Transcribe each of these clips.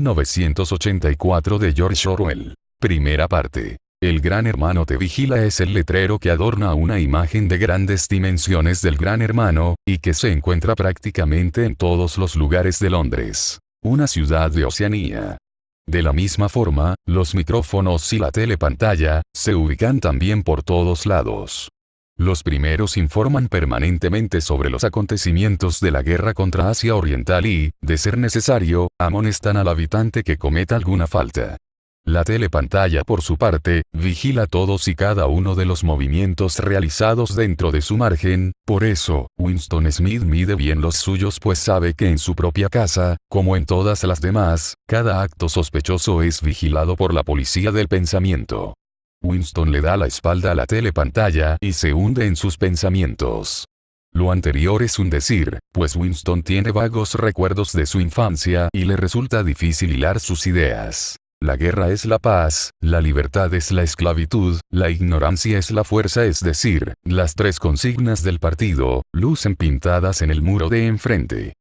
1984 de George Orwell. Primera parte. El Gran Hermano te vigila es el letrero que adorna una imagen de grandes dimensiones del Gran Hermano, y que se encuentra prácticamente en todos los lugares de Londres, una ciudad de Oceanía. De la misma forma, los micrófonos y la telepantalla se ubican también por todos lados. Los primeros informan permanentemente sobre los acontecimientos de la guerra contra Asia Oriental y, de ser necesario, amonestan al habitante que cometa alguna falta. La telepantalla por su parte, vigila todos y cada uno de los movimientos realizados dentro de su margen. Por eso, Winston Smith mide bien los suyos, pues sabe que en su propia casa, como en todas las demás, cada acto sospechoso es vigilado por la policía del pensamiento. Winston le da la espalda a la telepantalla y se hunde en sus pensamientos. Lo anterior es un decir, pues Winston tiene vagos recuerdos de su infancia y le resulta difícil hilar sus ideas. La guerra es la paz, la libertad es la esclavitud, la ignorancia es la fuerza, es decir, las tres consignas del partido, lucen pintadas en el muro de enfrente.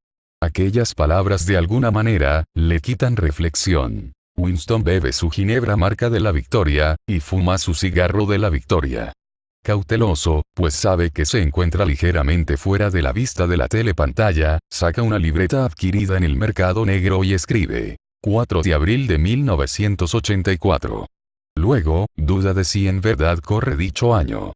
Aquellas palabras de alguna manera, le quitan reflexión. Winston bebe su ginebra marca de la victoria, y fuma su cigarro de la victoria. Cauteloso, pues sabe que se encuentra ligeramente fuera de la vista de la telepantalla, saca una libreta adquirida en el mercado negro y escribe: 4 de abril de 1984. Luego, duda de si en verdad corre dicho año.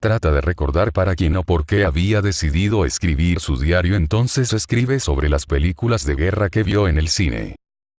Trata de recordar para quién o por qué había decidido escribir su diario, entonces escribe sobre las películas de guerra que vio en el cine.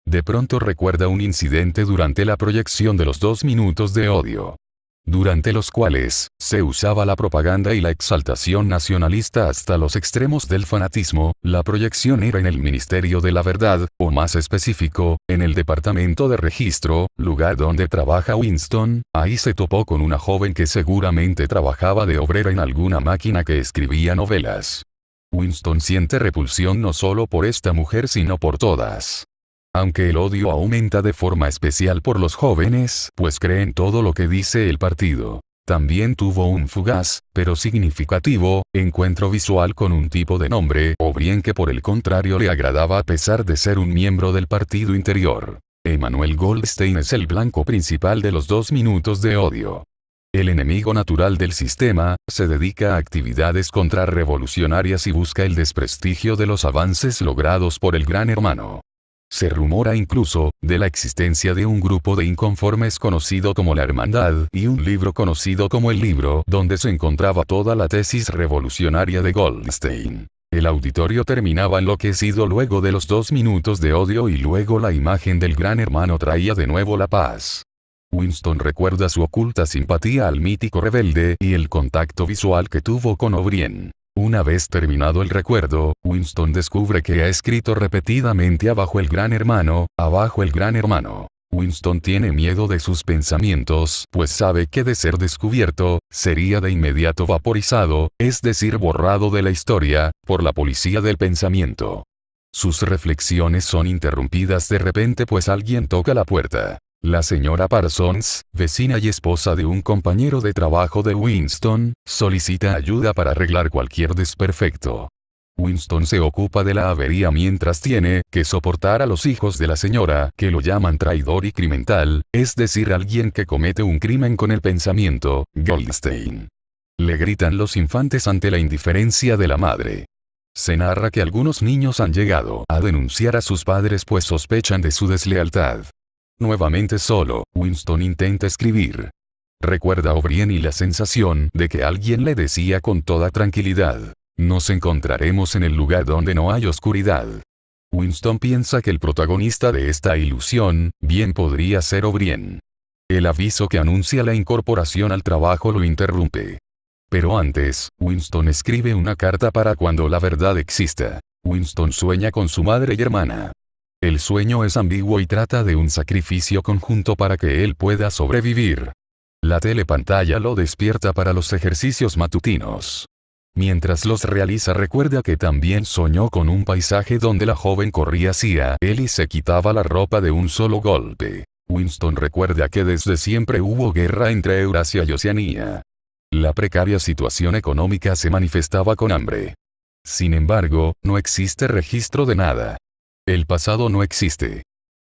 De pronto recuerda un incidente durante la proyección de los 2 minutos de odio, durante los cuales se usaba la propaganda y la exaltación nacionalista hasta los extremos del fanatismo. La proyección era en el Ministerio de la Verdad, o más específico, en el Departamento de Registro, lugar donde trabaja Winston. Ahí se topó con una joven que seguramente trabajaba de obrera en alguna máquina que escribía novelas. Winston siente repulsión no solo por esta mujer sino por todas. Aunque el odio aumenta de forma especial por los jóvenes, pues creen todo lo que dice el partido. También tuvo un fugaz, pero significativo, encuentro visual con un tipo de nombre, O'Brien, que por el contrario le agradaba a pesar de ser un miembro del partido interior. Emmanuel Goldstein es el blanco principal de los 2 minutos de odio. El enemigo natural del sistema, se dedica a actividades contrarrevolucionarias y busca el desprestigio de los avances logrados por el Gran Hermano. Se rumora incluso, de la existencia de un grupo de inconformes conocido como la Hermandad, y un libro conocido como el libro, donde se encontraba toda la tesis revolucionaria de Goldstein. El auditorio terminaba enloquecido luego de los 2 minutos de odio y luego la imagen del Gran Hermano traía de nuevo la paz. Winston recuerda su oculta simpatía al mítico rebelde y el contacto visual que tuvo con O'Brien. Una vez terminado el recuerdo, Winston descubre que ha escrito repetidamente abajo el Gran Hermano, abajo el Gran Hermano. Winston tiene miedo de sus pensamientos, pues sabe que de ser descubierto, sería de inmediato vaporizado, es decir, borrado de la historia, por la policía del pensamiento. Sus reflexiones son interrumpidas de repente pues alguien toca la puerta. La señora Parsons, vecina y esposa de un compañero de trabajo de Winston, solicita ayuda para arreglar cualquier desperfecto. Winston se ocupa de la avería mientras tiene que soportar a los hijos de la señora, que lo llaman traidor y criminal, es decir, alguien que comete un crimen con el pensamiento, Goldstein. Le gritan los infantes ante la indiferencia de la madre. Se narra que algunos niños han llegado a denunciar a sus padres pues sospechan de su deslealtad. Nuevamente solo, Winston intenta escribir. Recuerda a O'Brien y la sensación de que alguien le decía con toda tranquilidad: nos encontraremos en el lugar donde no hay oscuridad. Winston piensa que el protagonista de esta ilusión, bien podría ser O'Brien. El aviso que anuncia la incorporación al trabajo lo interrumpe. Pero antes, Winston escribe una carta para cuando la verdad exista. Winston sueña con su madre y hermana. El sueño es ambiguo y trata de un sacrificio conjunto para que él pueda sobrevivir. La telepantalla lo despierta para los ejercicios matutinos. Mientras los realiza recuerda que también soñó con un paisaje donde la joven corría hacia él y se quitaba la ropa de un solo golpe. Winston recuerda que desde siempre hubo guerra entre Eurasia y Oceanía. La precaria situación económica se manifestaba con hambre. Sin embargo, no existe registro de nada. El pasado no existe.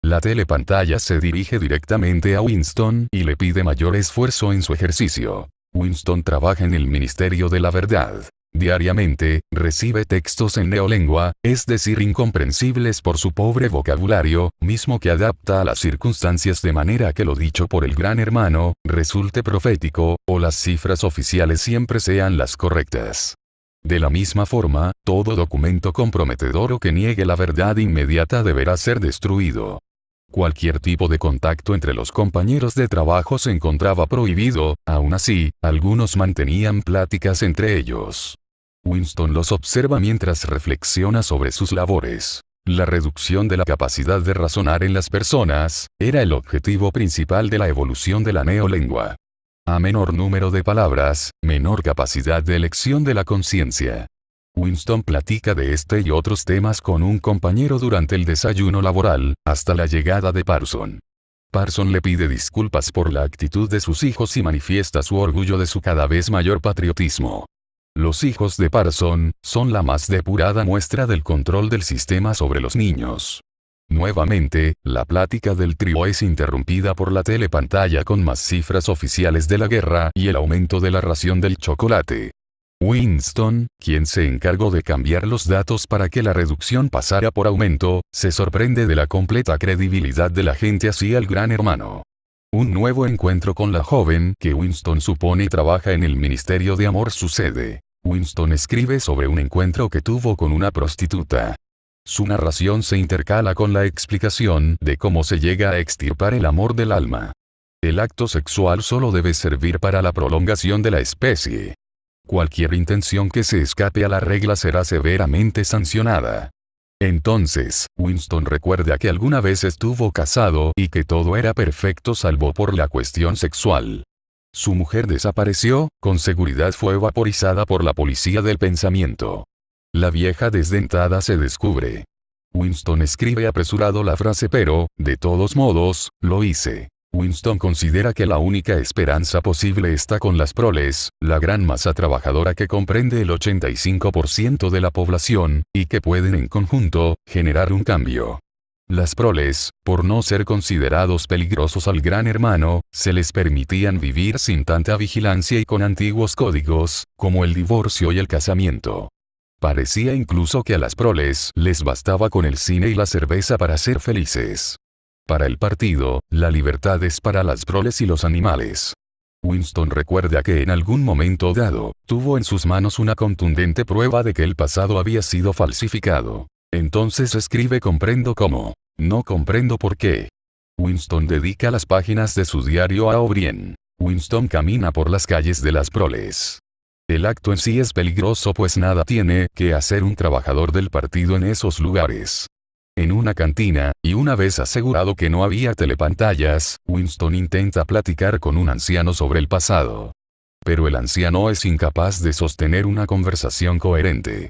La telepantalla se dirige directamente a Winston y le pide mayor esfuerzo en su ejercicio. Winston trabaja en el Ministerio de la Verdad. Diariamente, recibe textos en neolengua, es decir, incomprensibles por su pobre vocabulario, mismo que adapta a las circunstancias de manera que lo dicho por el Gran Hermano resulte profético, o las cifras oficiales siempre sean las correctas. De la misma forma, todo documento comprometedor o que niegue la verdad inmediata deberá ser destruido. Cualquier tipo de contacto entre los compañeros de trabajo se encontraba prohibido, aún así, algunos mantenían pláticas entre ellos. Winston los observa mientras reflexiona sobre sus labores. La reducción de la capacidad de razonar en las personas era el objetivo principal de la evolución de la neolengua. A menor número de palabras, menor capacidad de elección de la conciencia. Winston platica de este y otros temas con un compañero durante el desayuno laboral, hasta la llegada de Parson. Parson le pide disculpas por la actitud de sus hijos y manifiesta su orgullo de su cada vez mayor patriotismo. Los hijos de Parson son la más depurada muestra del control del sistema sobre los niños. Nuevamente, la plática del trío es interrumpida por la telepantalla con más cifras oficiales de la guerra y el aumento de la ración del chocolate. Winston, quien se encargó de cambiar los datos para que la reducción pasara por aumento, se sorprende de la completa credibilidad de la gente hacia el Gran Hermano. Un nuevo encuentro con la joven que Winston supone trabaja en el Ministerio de Amor sucede. Winston escribe sobre un encuentro que tuvo con una prostituta. Su narración se intercala con la explicación de cómo se llega a extirpar el amor del alma. El acto sexual solo debe servir para la prolongación de la especie. Cualquier intención que se escape a la regla será severamente sancionada. Entonces, Winston recuerda que alguna vez estuvo casado y que todo era perfecto salvo por la cuestión sexual. Su mujer desapareció, con seguridad fue vaporizada por la policía del pensamiento. La vieja desdentada se descubre. Winston escribe apresurado la frase pero, de todos modos, lo hice. Winston considera que la única esperanza posible está con las proles, la gran masa trabajadora que comprende el 85% de la población, y que pueden en conjunto, generar un cambio. Las proles, por no ser considerados peligrosos al Gran Hermano, se les permitían vivir sin tanta vigilancia y con antiguos códigos, como el divorcio y el casamiento. Parecía incluso que a las proles les bastaba con el cine y la cerveza para ser felices. Para el partido, la libertad es para las proles y los animales. Winston recuerda que en algún momento dado, tuvo en sus manos una contundente prueba de que el pasado había sido falsificado. Entonces escribe comprendo cómo. No comprendo por qué. Winston dedica las páginas de su diario a O'Brien. Winston camina por las calles de las proles. El acto en sí es peligroso pues nada tiene que hacer un trabajador del partido en esos lugares. En una cantina, y una vez asegurado que no había telepantallas, Winston intenta platicar con un anciano sobre el pasado. Pero el anciano es incapaz de sostener una conversación coherente.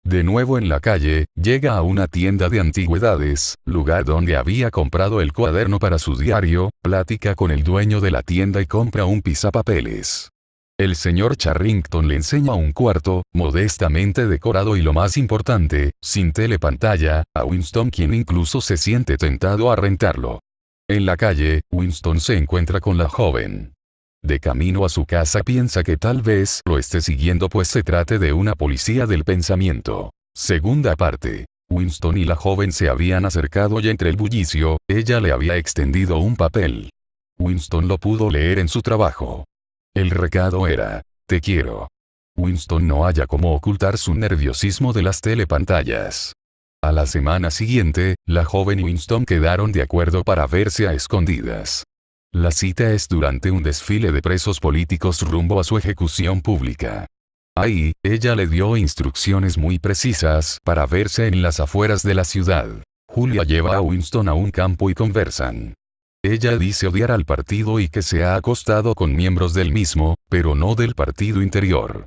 De nuevo en la calle, llega a una tienda de antigüedades, lugar donde había comprado el cuaderno para su diario, platica con el dueño de la tienda y compra un pisapapeles. El señor Charrington le enseña un cuarto, modestamente decorado y lo más importante, sin telepantalla, a Winston quien incluso se siente tentado a rentarlo. En la calle, Winston se encuentra con la joven. De camino a su casa piensa que tal vez lo esté siguiendo pues se trate de una policía del pensamiento. Segunda parte. Winston y la joven se habían acercado y entre el bullicio, ella le había extendido un papel. Winston lo pudo leer en su trabajo. El recado era, te quiero. Winston no halla cómo ocultar su nerviosismo de las telepantallas. A la semana siguiente, la joven y Winston quedaron de acuerdo para verse a escondidas. La cita es durante un desfile de presos políticos rumbo a su ejecución pública. Ahí, ella le dio instrucciones muy precisas para verse en las afueras de la ciudad. Julia lleva a Winston a un campo y conversan. Ella dice odiar al partido y que se ha acostado con miembros del mismo, pero no del partido interior.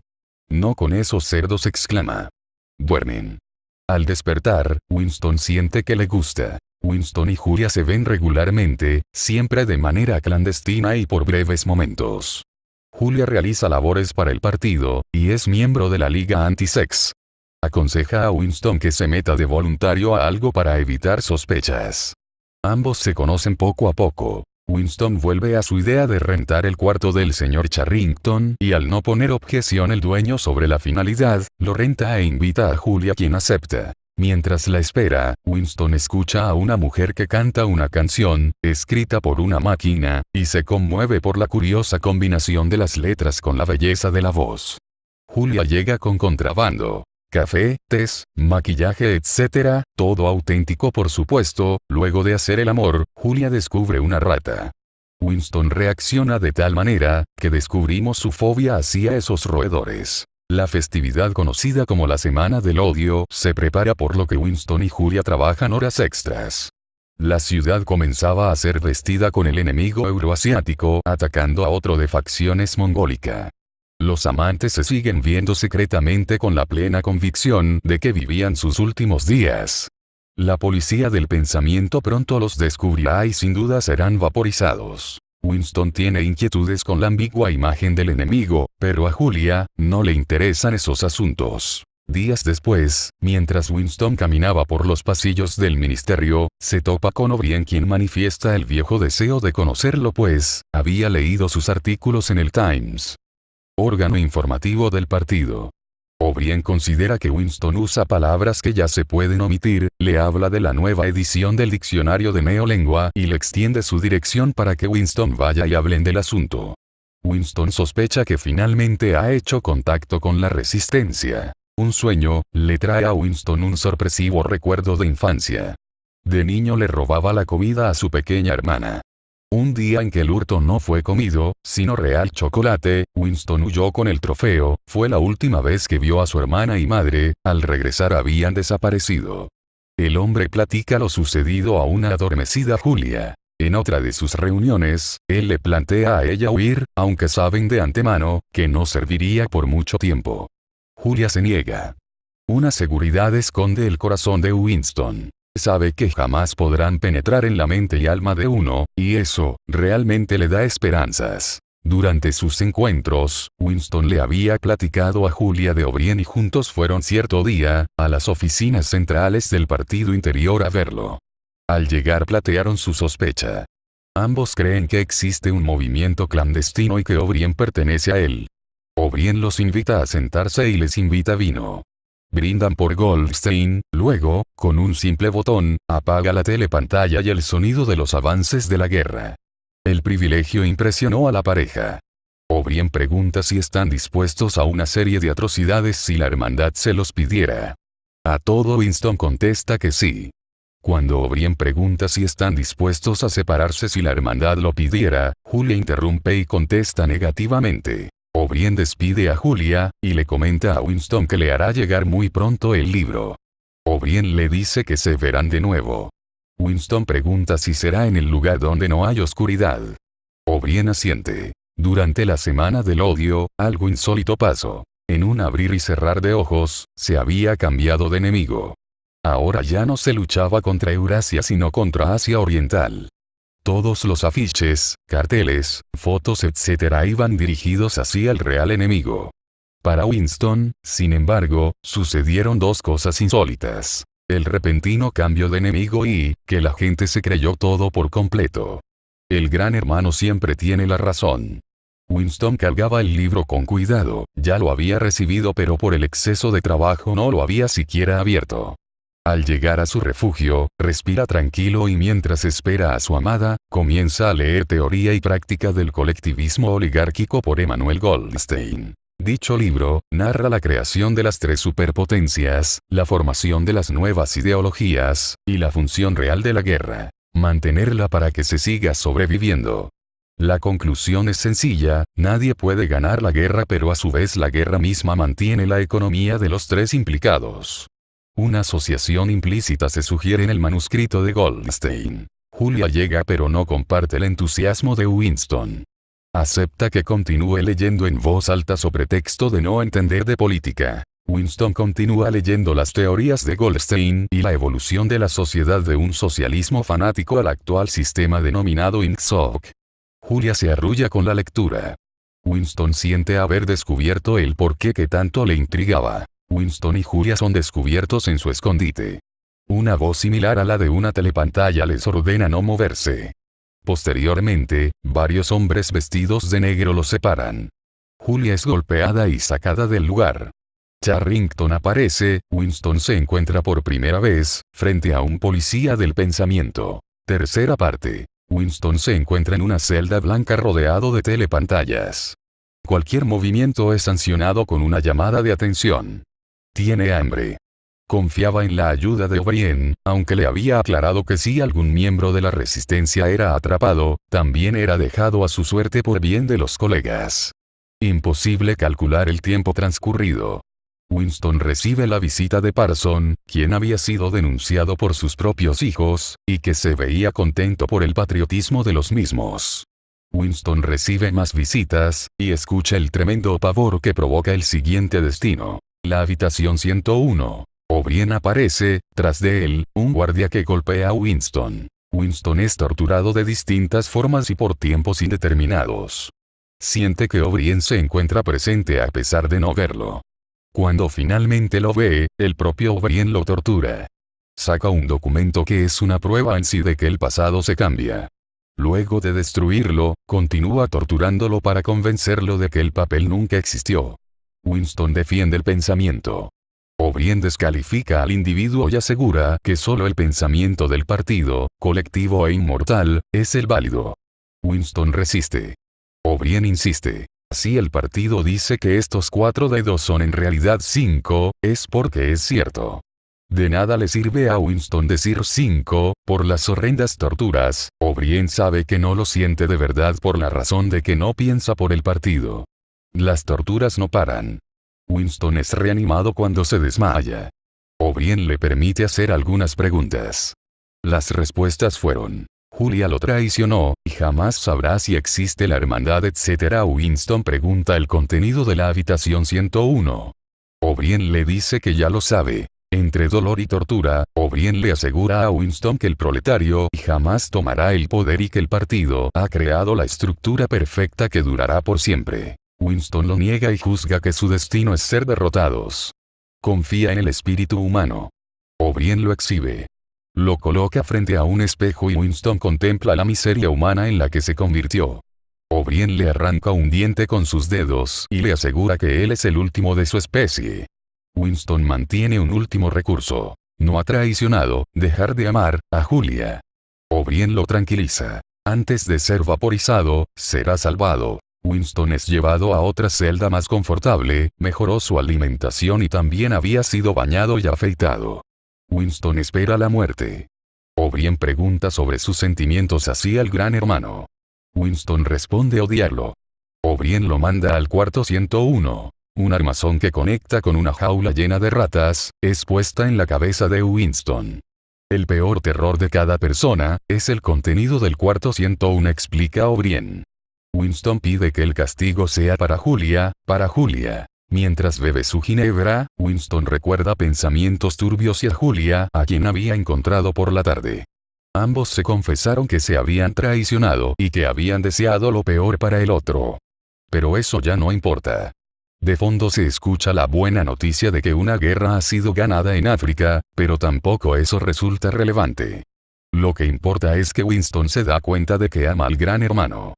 No con esos cerdos, exclama. Duermen. Al despertar, Winston siente que le gusta. Winston y Julia se ven regularmente, siempre de manera clandestina y por breves momentos. Julia realiza labores para el partido, y es miembro de la Liga Anti-Sex. Aconseja a Winston que se meta de voluntario a algo para evitar sospechas. Ambos se conocen poco a poco. Winston vuelve a su idea de rentar el cuarto del señor Charrington y al no poner objeción el dueño sobre la finalidad, lo renta e invita a Julia, quien acepta. Mientras la espera, Winston escucha a una mujer que canta una canción, escrita por una máquina, y se conmueve por la curiosa combinación de las letras con la belleza de la voz. Julia llega con contrabando. Café, tés, maquillaje, etc., todo auténtico por supuesto. Luego de hacer el amor, Julia descubre una rata. Winston reacciona de tal manera, que descubrimos su fobia hacia esos roedores. La festividad conocida como la Semana del Odio se prepara, por lo que Winston y Julia trabajan horas extras. La ciudad comenzaba a ser vestida con el enemigo euroasiático, atacando a otro de facciones mongólica. Los amantes se siguen viendo secretamente con la plena convicción de que vivían sus últimos días. La policía del pensamiento pronto los descubrirá y sin duda serán vaporizados. Winston tiene inquietudes con la ambigua imagen del enemigo, pero a Julia no le interesan esos asuntos. Días después, mientras Winston caminaba por los pasillos del ministerio, se topa con O'Brien, quien manifiesta el viejo deseo de conocerlo, pues había leído sus artículos en el Times, órgano informativo del partido. O'Brien considera que Winston usa palabras que ya se pueden omitir, le habla de la nueva edición del diccionario de neolengua y le extiende su dirección para que Winston vaya y hablen del asunto. Winston sospecha que finalmente ha hecho contacto con la resistencia. Un sueño le trae a Winston un sorpresivo recuerdo de infancia. De niño le robaba la comida a su pequeña hermana. Un día en que el hurto no fue comido, sino real chocolate, Winston huyó con el trofeo. Fue la última vez que vio a su hermana y madre. Al regresar habían desaparecido. El hombre platica lo sucedido a una adormecida Julia. En otra de sus reuniones, él le plantea a ella huir, aunque saben de antemano que no serviría por mucho tiempo. Julia se niega. Una seguridad esconde el corazón de Winston. Sabe que jamás podrán penetrar en la mente y alma de uno, y eso realmente le da esperanzas. Durante sus encuentros, Winston le había platicado a Julia de O'Brien y juntos fueron cierto día a las oficinas centrales del partido interior a verlo. Al llegar plantearon su sospecha. Ambos creen que existe un movimiento clandestino y que O'Brien pertenece a él. O'Brien los invita a sentarse y les invita vino. Brindan por Goldstein, luego, con un simple botón, apaga la telepantalla y el sonido de los avances de la guerra. El privilegio impresionó a la pareja. O'Brien pregunta si están dispuestos a una serie de atrocidades si la hermandad se los pidiera. A todo Winston contesta que sí. Cuando O'Brien pregunta si están dispuestos a separarse si la hermandad lo pidiera, Julia interrumpe y contesta negativamente. O'Brien despide a Julia, y le comenta a Winston que le hará llegar muy pronto el libro. O'Brien le dice que se verán de nuevo. Winston pregunta si será en el lugar donde no hay oscuridad. O'Brien asiente. Durante la Semana del Odio, algo insólito pasó. En un abrir y cerrar de ojos, se había cambiado de enemigo. Ahora ya no se luchaba contra Eurasia sino contra Asia Oriental. Todos los afiches, carteles, fotos etc. iban dirigidos hacia el real enemigo. Para Winston, sin embargo, sucedieron dos cosas insólitas. El repentino cambio de enemigo y, que la gente se creyó todo por completo. El gran hermano siempre tiene la razón. Winston cargaba el libro con cuidado, ya lo había recibido pero por el exceso de trabajo no lo había siquiera abierto. Al llegar a su refugio, respira tranquilo y mientras espera a su amada, comienza a leer Teoría y Práctica del Colectivismo Oligárquico por Emanuel Goldstein. Dicho libro, narra la creación de las tres superpotencias, la formación de las nuevas ideologías, y la función real de la guerra. Mantenerla para que se siga sobreviviendo. La conclusión es sencilla, nadie puede ganar la guerra pero a su vez la guerra misma mantiene la economía de los tres implicados. Una asociación implícita se sugiere en el manuscrito de Goldstein. Julia llega pero no comparte el entusiasmo de Winston. Acepta que continúe leyendo en voz alta sobre texto de no entender de política. Winston continúa leyendo las teorías de Goldstein y la evolución de la sociedad de un socialismo fanático al actual sistema denominado INCSOC. Julia se arrulla con la lectura. Winston siente haber descubierto el porqué que tanto le intrigaba. Winston y Julia son descubiertos en su escondite. Una voz similar a la de una telepantalla les ordena no moverse. Posteriormente, varios hombres vestidos de negro los separan. Julia es golpeada y sacada del lugar. Charrington aparece, Winston se encuentra por primera vez, frente a un policía del pensamiento. Tercera parte. Winston se encuentra en una celda blanca rodeado de telepantallas. Cualquier movimiento es sancionado con una llamada de atención. Tiene hambre. Confiaba en la ayuda de O'Brien, aunque le había aclarado que si algún miembro de la resistencia era atrapado, también era dejado a su suerte por bien de los colegas. Imposible calcular el tiempo transcurrido. Winston recibe la visita de Parson, quien había sido denunciado por sus propios hijos, y que se veía contento por el patriotismo de los mismos. Winston recibe más visitas, y escucha el tremendo pavor que provoca el siguiente destino. La habitación 101. O'Brien aparece, tras de él, un guardia que golpea a Winston. Winston es torturado de distintas formas y por tiempos indeterminados. Siente que O'Brien se encuentra presente a pesar de no verlo. Cuando finalmente lo ve, el propio O'Brien lo tortura. Saca un documento que es una prueba en sí de que el pasado se cambia. Luego de destruirlo, continúa torturándolo para convencerlo de que el papel nunca existió. Winston defiende el pensamiento. O'Brien descalifica al individuo y asegura que solo el pensamiento del partido, colectivo e inmortal, es el válido. Winston resiste. O'Brien insiste. Si el partido dice que estos 4 dedos son en realidad 5, es porque es cierto. De nada le sirve a Winston decir 5, por las horrendas torturas, O'Brien sabe que no lo siente de verdad por la razón de que no piensa por el partido. Las torturas no paran. Winston es reanimado cuando se desmaya. O'Brien le permite hacer algunas preguntas. Las respuestas fueron: Julia lo traicionó, y jamás sabrá si existe la hermandad, etc. Winston pregunta el contenido de la habitación 101. O'Brien le dice que ya lo sabe. Entre dolor y tortura, O'Brien le asegura a Winston que el proletario jamás tomará el poder y que el partido ha creado la estructura perfecta que durará por siempre. Winston lo niega y juzga que su destino es ser derrotados. Confía en el espíritu humano. O'Brien lo exhibe. Lo coloca frente a un espejo y Winston contempla la miseria humana en la que se convirtió. O'Brien le arranca un diente con sus dedos y le asegura que él es el último de su especie. Winston mantiene un último recurso. No ha traicionado, dejar de amar, a Julia. O'Brien lo tranquiliza. Antes de ser vaporizado, será salvado. Winston es llevado a otra celda más confortable, mejoró su alimentación y también había sido bañado y afeitado. Winston espera la muerte. O'Brien pregunta sobre sus sentimientos hacia el gran hermano. Winston responde odiarlo. O'Brien lo manda al cuarto 101. Un armazón que conecta con una jaula llena de ratas, es puesta en la cabeza de Winston. El peor terror de cada persona, es el contenido del cuarto 101, explica O'Brien. Winston pide que el castigo sea para Julia. Mientras bebe su ginebra, Winston recuerda pensamientos turbios y a Julia, a quien había encontrado por la tarde. Ambos se confesaron que se habían traicionado y que habían deseado lo peor para el otro. Pero eso ya no importa. De fondo se escucha la buena noticia de que una guerra ha sido ganada en África, pero tampoco eso resulta relevante. Lo que importa es que Winston se da cuenta de que ama al gran hermano.